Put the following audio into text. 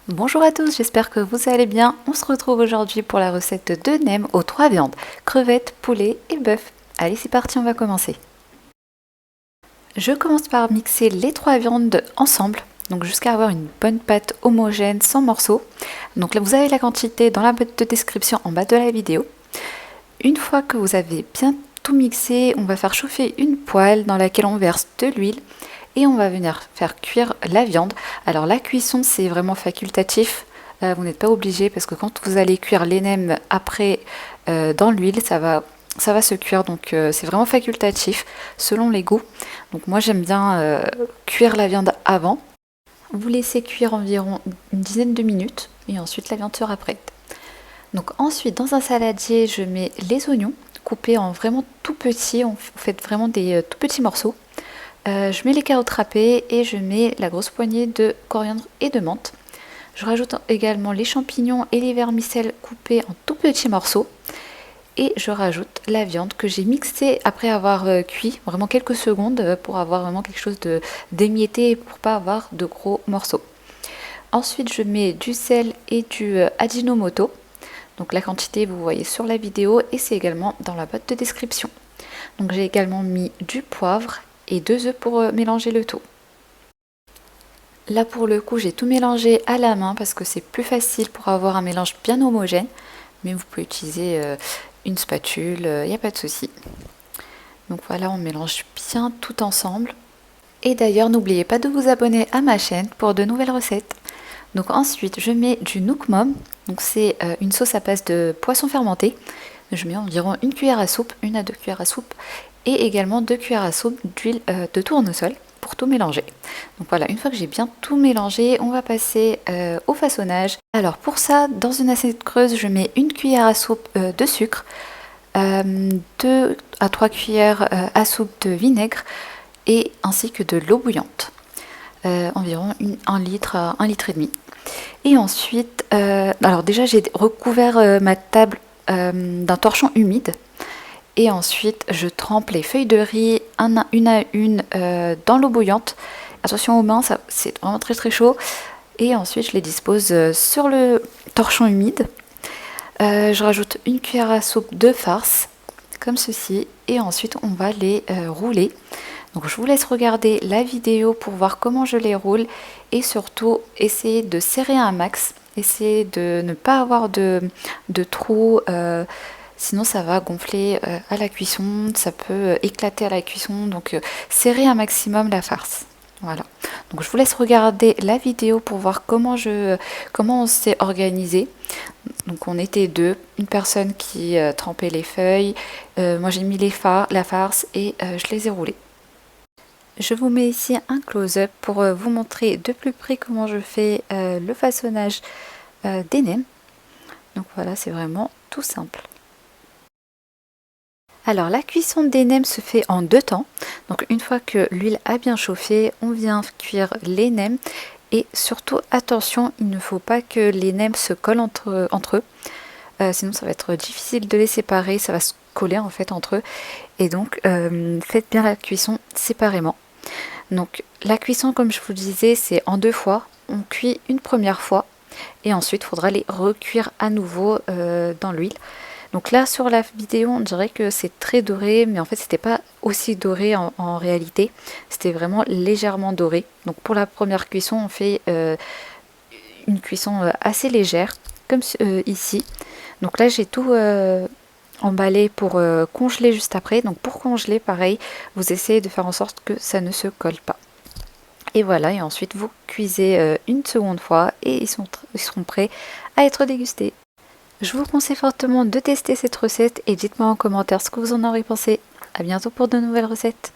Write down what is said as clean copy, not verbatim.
Bonjour à tous, j'espère que vous allez bien. On se retrouve aujourd'hui pour la recette de nem aux 3 viandes, crevettes, poulet et bœuf. Allez, c'est parti, on va commencer. Je commence par mixer les 3 viandes ensemble, donc jusqu'à avoir une bonne pâte homogène sans morceaux. Donc là, vous avez la quantité dans la boîte de description en bas de la vidéo. Une fois que vous avez bien tout mixé, on va faire chauffer une poêle dans laquelle on verse de l'huile et on va venir faire cuire la viande. Alors la cuisson, c'est vraiment facultatif. Vous n'êtes pas obligé parce que quand vous allez cuire les nems après dans l'huile, ça va se cuire. Donc c'est vraiment facultatif selon les goûts. Donc moi j'aime bien cuire la viande avant. Vous laissez cuire environ une dizaine de minutes et ensuite la viande sera prête. Donc ensuite dans un saladier, je mets les oignons coupés en vraiment tout petits. On fait vraiment des tout petits morceaux. Je mets les carottes râpées et je mets la grosse poignée de coriandre et de menthe. Je rajoute également les champignons et les vermicelles coupés en tout petits morceaux. Et je rajoute la viande que j'ai mixée après avoir cuit vraiment quelques secondes pour avoir vraiment quelque chose d'émietté et pour pas avoir de gros morceaux. Ensuite, je mets du sel et du Ajinomoto. Donc la quantité, vous voyez sur la vidéo et c'est également dans la boîte de description. Donc j'ai également mis du poivre et 2 œufs pour mélanger le tout. Là pour le coup j'ai tout mélangé à la main parce que c'est plus facile pour avoir un mélange bien homogène, mais vous pouvez utiliser une spatule, il n'y a pas de souci. Donc voilà, on mélange bien tout ensemble. Et d'ailleurs n'oubliez pas de vous abonner à ma chaîne pour de nouvelles recettes. Donc ensuite je mets du Nook Mom, donc c'est une sauce à base de poisson fermenté. Je mets environ 1 cuillère à soupe, 1 à 2 cuillères à soupe, et également 2 cuillères à soupe d'huile de tournesol pour tout mélanger. Donc voilà, une fois que j'ai bien tout mélangé, on va passer au façonnage. Alors pour ça, dans une assiette creuse, je mets 1 cuillère à soupe de sucre, 2 à 3 cuillères à soupe de vinaigre et ainsi que de l'eau bouillante, environ 1 litre à 1 litre et demi. Et ensuite, alors déjà j'ai recouvert ma table d'un torchon humide. Et ensuite, je trempe les feuilles de riz une à une dans l'eau bouillante. Attention aux mains, c'est vraiment très très chaud. Et ensuite, je les dispose sur le torchon humide. Je rajoute 1 cuillère à soupe de farce, comme ceci. Et ensuite, on va les rouler. Donc, je vous laisse regarder la vidéo pour voir comment je les roule. Et surtout, essayer de serrer un max. Essayez de ne pas avoir de trous. Sinon ça va gonfler à la cuisson, ça peut éclater à la cuisson, donc serrez un maximum la farce. Voilà. Donc je vous laisse regarder la vidéo pour voir comment on s'est organisé. Donc on était deux, une personne qui trempait les feuilles, moi j'ai mis la farce et je les ai roulées. Je vous mets ici un close-up pour vous montrer de plus près comment je fais le façonnage des nems. Donc voilà, c'est vraiment tout simple. Alors la cuisson des nems se fait en 2 temps. Donc une fois que l'huile a bien chauffé, on vient cuire les nems. Et surtout attention, il ne faut pas que les nems se collent entre eux. Sinon ça va être difficile de les séparer, ça va se coller en fait entre eux. Et donc faites bien la cuisson séparément. Donc la cuisson, comme je vous le disais, c'est en 2 fois. On cuit une première fois et ensuite il faudra les recuire à nouveau dans l'huile. Donc là sur la vidéo on dirait que c'est très doré, mais en fait c'était pas aussi doré en réalité, c'était vraiment légèrement doré. Donc pour la première cuisson on fait une cuisson assez légère comme ici. Donc là j'ai tout emballé pour congeler juste après. Donc pour congeler pareil, vous essayez de faire en sorte que ça ne se colle pas. Et voilà, et ensuite vous cuisez une seconde fois et ils seront prêts à être dégustés. Je vous conseille fortement de tester cette recette et dites-moi en commentaire ce que vous en aurez pensé. A bientôt pour de nouvelles recettes.